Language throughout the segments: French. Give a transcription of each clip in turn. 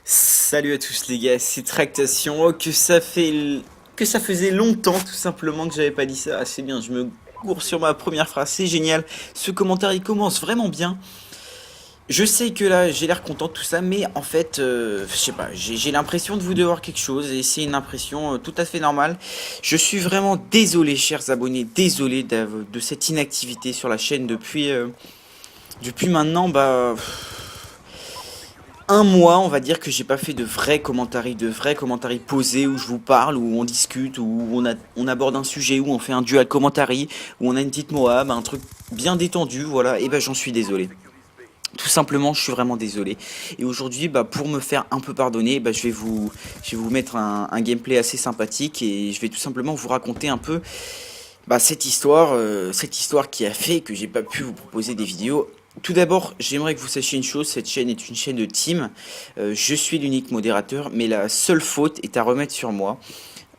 Salut à tous les gars, c'est Tractation. Oh, que ça faisait longtemps tout simplement que j'avais pas dit ça. Ah, c'est bien, je me gourre sur ma première phrase, c'est génial. Ce commentaire il commence vraiment bien. Je sais que là j'ai l'air content de tout ça, mais en fait, je sais pas, j'ai l'impression de vous devoir quelque chose et c'est une impression tout à fait normale. Je suis vraiment désolé, chers abonnés, désolé de cette inactivité sur la chaîne depuis maintenant, un mois, on va dire que j'ai pas fait de vrais commentaires posés où je vous parle, où on discute, où on aborde un sujet, où on fait un duel commentary, où on a une petite Moab, un truc bien détendu, voilà, et ben j'en suis désolé. Tout simplement, je suis vraiment désolé. Et aujourd'hui, pour me faire un peu pardonner, je vais vous mettre un gameplay assez sympathique et je vais tout simplement vous raconter un peu cette histoire qui a fait que j'ai pas pu vous proposer des vidéos. Tout d'abord, j'aimerais que vous sachiez une chose, cette chaîne est une chaîne de team. Je suis l'unique modérateur, mais la seule faute est à remettre sur moi.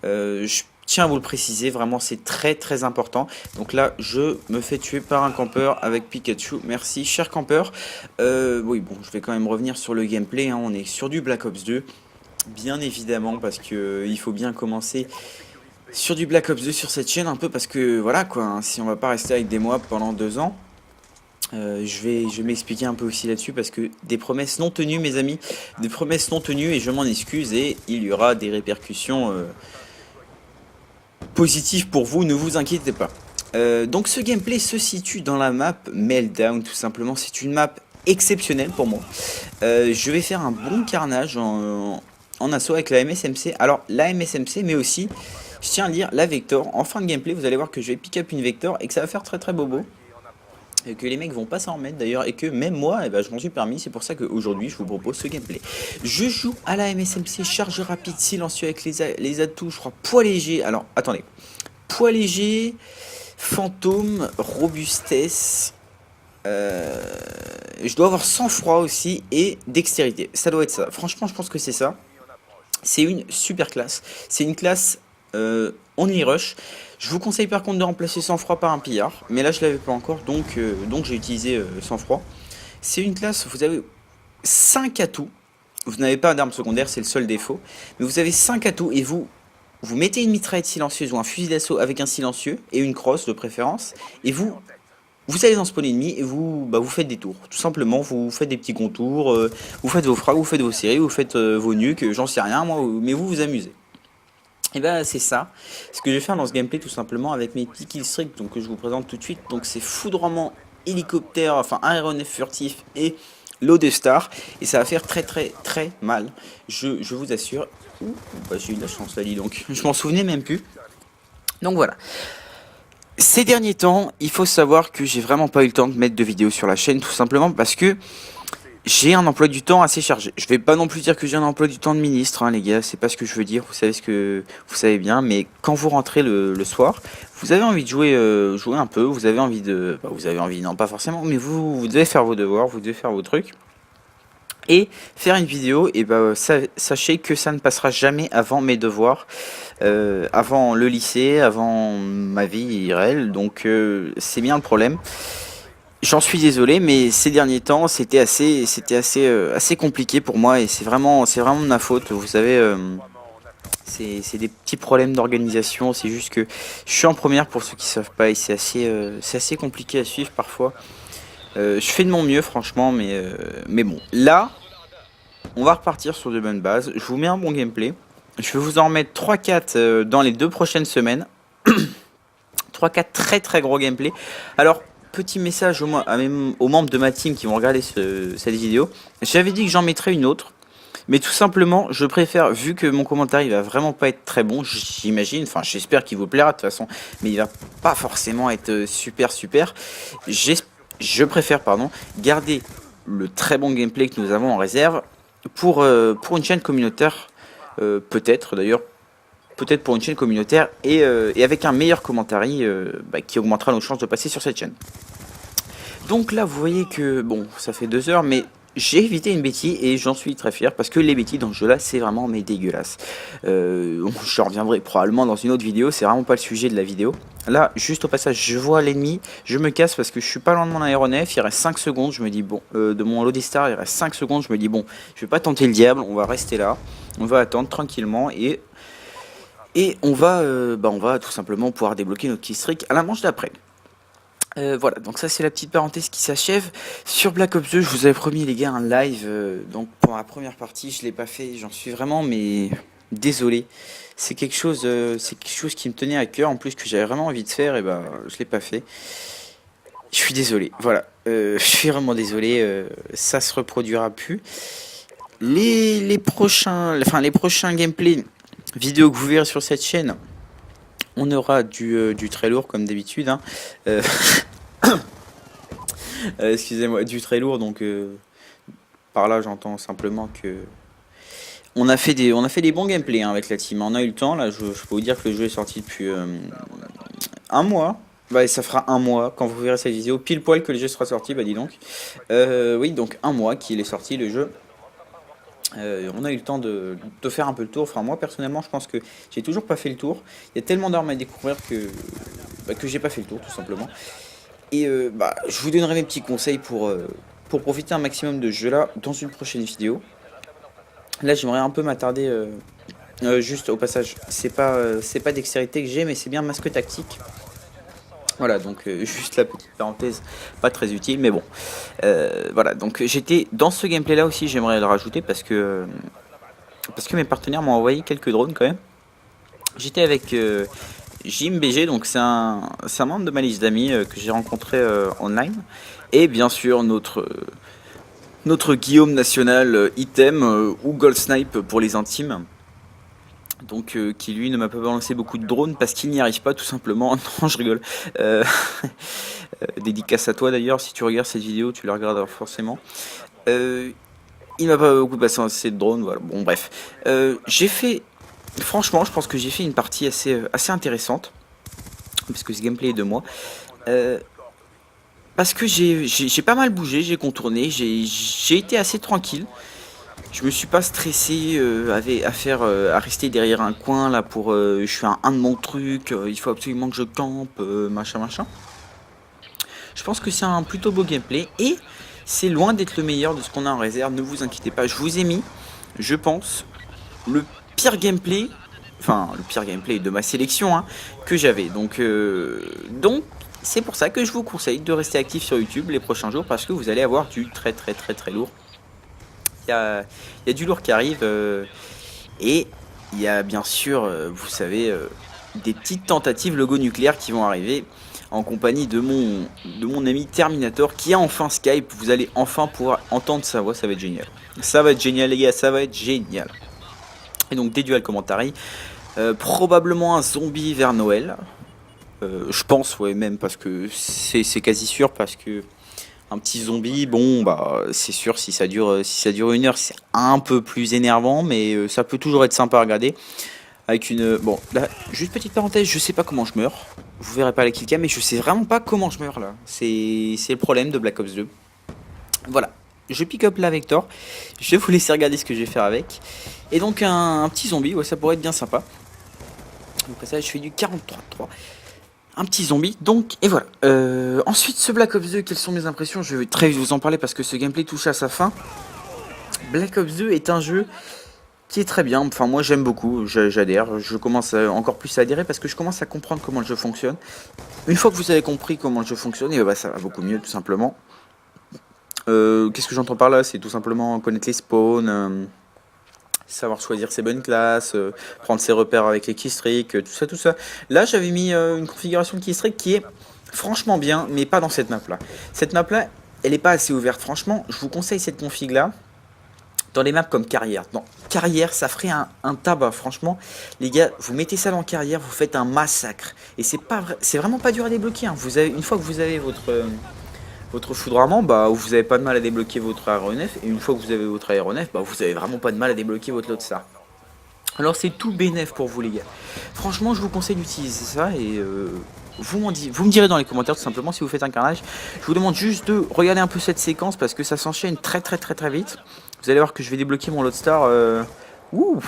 Je tiens à vous le préciser, vraiment c'est très très important. Donc là, je me fais tuer par un campeur avec Pikachu. Merci, cher campeur. Oui, bon, je vais quand même revenir sur le gameplay, hein. On est sur du Black Ops 2, bien évidemment, parce que il faut bien commencer sur du Black Ops 2 sur cette chaîne, un peu parce que voilà quoi, hein, si on va pas rester avec des mois pendant 2 ans. Je vais m'expliquer un peu aussi là-dessus parce que des promesses non tenues, mes amis, des promesses non tenues, et je m'en excuse, et il y aura des répercussions positives pour vous, ne vous inquiétez pas. Donc ce gameplay se situe dans la map Meltdown, tout simplement. C'est une map exceptionnelle pour moi. Je vais faire un bon carnage en assaut avec la MSMC. Alors la MSMC, mais aussi, je tiens à dire, la Vector. En fin de gameplay, vous allez voir que je vais pick up une Vector et que ça va faire très très bobo. Et que les mecs vont pas s'en remettre d'ailleurs, et que même moi, je m'en suis permis. C'est pour ça qu'aujourd'hui je vous propose ce gameplay. Je joue à la MSMC, charge rapide, silencieux avec les atouts, je crois, poids léger. Alors attendez, poids léger, fantôme, robustesse, je dois avoir sang-froid aussi et dextérité. Ça doit être ça, franchement je pense que c'est ça. C'est une super classe, c'est une classe only rush. Je vous conseille par contre de remplacer sang-froid par un pillard, mais là je l'avais pas encore, donc j'ai utilisé sang-froid. C'est une classe, vous avez 5 atouts, vous n'avez pas d'arme secondaire, c'est le seul défaut, mais vous avez 5 atouts et vous mettez une mitraillette silencieuse ou un fusil d'assaut avec un silencieux et une crosse de préférence, et vous allez dans spawn ennemi et vous faites des tours. Tout simplement, vous faites des petits contours, vous faites vos frags, vous faites vos séries, vous faites vos nukes, j'en sais rien moi, mais vous vous amusez. Et c'est ça, ce que je vais faire dans ce gameplay tout simplement avec mes petits killstreaks, donc que je vous présente tout de suite. Donc c'est foudroiement, hélicoptère, enfin aéronef furtif et Lodestar, et ça va faire très très très mal, je vous assure. J'ai eu de la chance là, dis donc, je m'en souvenais même plus. Donc voilà. Ces derniers temps, il faut savoir que j'ai vraiment pas eu le temps de mettre de vidéos sur la chaîne, tout simplement parce que j'ai un emploi du temps assez chargé. Je vais pas non plus dire que j'ai un emploi du temps de ministre, hein, les gars, c'est pas ce que je veux dire, vous savez bien, mais quand vous rentrez le soir, vous avez envie de jouer un peu, vous avez envie non pas forcément, mais vous devez faire vos devoirs, vous devez faire vos trucs. Et faire une vidéo, et sachez que ça ne passera jamais avant mes devoirs, avant le lycée, avant ma vie IRL, donc c'est bien le problème. J'en suis désolé, mais ces derniers temps, c'était assez compliqué pour moi, et c'est vraiment de ma faute. Vous savez, c'est des petits problèmes d'organisation. C'est juste que je suis en première pour ceux qui savent pas, et c'est assez compliqué à suivre parfois. Je fais de mon mieux, franchement, mais bon, là, on va repartir sur de bonnes bases. Je vous mets un bon gameplay. Je vais vous en remettre 3-4 dans les 2 prochaines semaines. 3-4 très très gros gameplay. Alors, petit message aux membres de ma team qui vont regarder cette vidéo. J'avais dit que j'en mettrais une autre, mais tout simplement je préfère, vu que mon commentaire il va vraiment pas être très bon, j'imagine, enfin j'espère qu'il vous plaira de toute façon, mais il va pas forcément être super. Je préfère garder le très bon gameplay que nous avons en réserve pour une chaîne communautaire, peut-être pour une chaîne communautaire, et avec un meilleur commentary qui augmentera nos chances de passer sur cette chaîne. Donc là vous voyez que bon, ça fait 2 heures, mais j'ai évité une bêtise et j'en suis très fier parce que les bêtises dans ce jeu là c'est vraiment mais dégueulasse. Je reviendrai probablement dans une autre vidéo, c'est vraiment pas le sujet de la vidéo. Là juste au passage je vois l'ennemi, je me casse parce que je suis pas loin de mon aéronef, il reste 5 secondes, je me dis bon, de mon Lodestar il reste 5 secondes, je me dis bon, je vais pas tenter le diable, on va rester là, on va attendre tranquillement et on va tout simplement pouvoir débloquer notre killstreak à la manche d'après. Voilà, donc ça c'est la petite parenthèse qui s'achève. Sur Black Ops 2, je vous avais promis les gars un live, donc pour la première partie, je l'ai pas fait, j'en suis vraiment mais désolé. C'est quelque chose qui me tenait à cœur, en plus que j'avais vraiment envie de faire, et ben je l'ai pas fait. Je suis désolé, voilà, je suis vraiment désolé, ça se reproduira plus. Les prochains gameplays vidéos que vous verrez sur cette chaîne, on aura du très lourd comme d'habitude, hein. Euh, excusez-moi, du très lourd, donc par là j'entends simplement que on a fait des bons gameplays hein, avec la team. On a eu le temps, là je peux vous dire que le jeu est sorti depuis un mois. Bah, ça fera un mois quand vous verrez cette vidéo, pile poil que le jeu sera sorti, bah dis donc. Oui, donc un mois qu'il est sorti le jeu. On a eu le temps de faire un peu le tour. Enfin, moi personnellement, je pense que j'ai toujours pas fait le tour. Il y a tellement d'armes à découvrir que j'ai pas fait le tour, tout simplement. Et je vous donnerai mes petits conseils pour profiter un maximum de ce jeu-là dans une prochaine vidéo. Là, j'aimerais un peu m'attarder juste au passage. C'est pas dextérité que j'ai, mais c'est bien masque tactique. Voilà, donc juste la petite parenthèse, pas très utile, mais bon. Voilà, donc j'étais dans ce gameplay là aussi, j'aimerais le rajouter parce que mes partenaires m'ont envoyé quelques drones quand même. J'étais avec JMBG, donc c'est un membre de ma liste d'amis que j'ai rencontré online. Et bien sûr notre Guillaume National Item ou Gold Snipe pour les intimes. Donc qui lui ne m'a pas balancé beaucoup de drones parce qu'il n'y arrive pas tout simplement. Non, je rigole. Dédicace à toi d'ailleurs, si tu regardes cette vidéo, tu la regarderas forcément. Il m'a pas beaucoup balancé de drones, voilà. Bon bref. J'ai fait, franchement, je pense que j'ai fait une partie assez intéressante parce que ce gameplay est de moi. Parce que j'ai pas mal bougé, j'ai contourné, j'ai été assez tranquille. Je me suis pas stressé à rester derrière un coin là pour je suis un de mon truc, il faut absolument que je campe, machin machin. Je pense que c'est un plutôt beau gameplay et c'est loin d'être le meilleur de ce qu'on a en réserve, ne vous inquiétez pas. Je vous ai mis, je pense, le pire gameplay, enfin le pire gameplay de ma sélection hein, que j'avais. Donc c'est pour ça que je vous conseille de rester actif sur YouTube les prochains jours parce que vous allez avoir du très lourd. Il y a du lourd qui arrive et il y a bien sûr, vous savez, des petites tentatives logo nucléaires qui vont arriver en compagnie de mon ami Terminator qui a enfin Skype. Vous allez enfin pouvoir entendre sa voix, ça va être génial. Ça va être génial les gars, ça va être génial. Et donc des duels commentary, probablement un zombie vers Noël. Je pense, ouais, même parce que c'est quasi sûr parce que un petit zombie, bon, bah, c'est sûr, si ça dure une heure, c'est un peu plus énervant, mais ça peut toujours être sympa à regarder. Avec une. Bon, là, juste petite parenthèse, je sais pas comment je meurs. Vous verrez pas la killcam, mais je sais vraiment pas comment je meurs là. C'est le problème de Black Ops 2. Voilà, je pick up la Vector. Je vais vous laisser regarder ce que je vais faire avec. Et donc, un petit zombie, ouais, ça pourrait être bien sympa. Donc, ça, je fais du 43-3. Un petit zombie, donc, et voilà. Ensuite, ce Black Ops 2, quelles sont mes impressions? Je vais très vite vous en parler parce que ce gameplay touche à sa fin. Black Ops 2 est un jeu qui est très bien, enfin moi j'aime beaucoup, j'adhère, je commence encore plus à adhérer parce que je commence à comprendre comment le jeu fonctionne. Une fois que vous avez compris comment le jeu fonctionne, et bah, ça va beaucoup mieux tout simplement. Qu'est-ce que j'entends par là? C'est tout simplement connaître les spawns, savoir choisir ses bonnes classes, prendre ses repères avec les keystreaks, tout ça. Là, j'avais mis une configuration de keystreak qui est franchement bien, mais pas dans cette map là. Cette map là, elle est pas assez ouverte. Franchement, je vous conseille cette config là dans les maps comme carrière. Dans carrière, ça ferait un tabac. Franchement, les gars, vous mettez ça dans carrière, vous faites un massacre. Et c'est vraiment pas dur à débloquer. Hein. Une fois que vous avez votre foudroiement, bah vous avez pas de mal à débloquer votre aéronef. Et une fois que vous avez votre aéronef, bah vous avez vraiment pas de mal à débloquer votre Loadstar. Alors c'est tout bénef pour vous les gars. Franchement, je vous conseille d'utiliser ça et vous me direz dans les commentaires tout simplement si vous faites un carnage. Je vous demande juste de regarder un peu cette séquence parce que ça s'enchaîne très vite. Vous allez voir que je vais débloquer mon Loadstar. Ouh,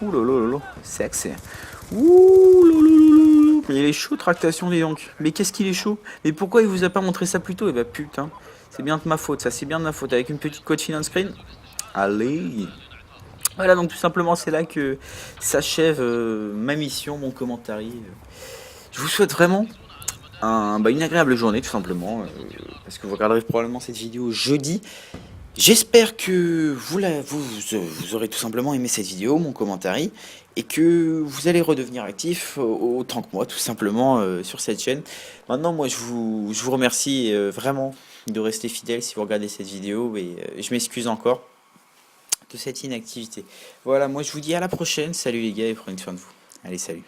ouh lolo, sexy. Ouh lolo, il est chaud tractation dis donc. Mais qu'est-ce qu'il est chaud? Mais pourquoi il vous a pas montré ça plus tôt? Eh bah putain, c'est bien de ma faute, ça c'est bien de ma faute. Avec une petite code on screen. Allez. Voilà, donc tout simplement c'est là que s'achève ma mission, mon commentaire. Je vous souhaite vraiment une agréable journée tout simplement, parce que vous regarderez probablement cette vidéo jeudi. J'espère que vous aurez tout simplement aimé cette vidéo, mon commentaire, et que vous allez redevenir actif autant que moi tout simplement sur cette chaîne. Maintenant moi je vous remercie vraiment de rester fidèle si vous regardez cette vidéo, et je m'excuse encore de cette inactivité. Voilà, moi je vous dis à la prochaine, salut les gars et prenez soin de vous. Allez, salut.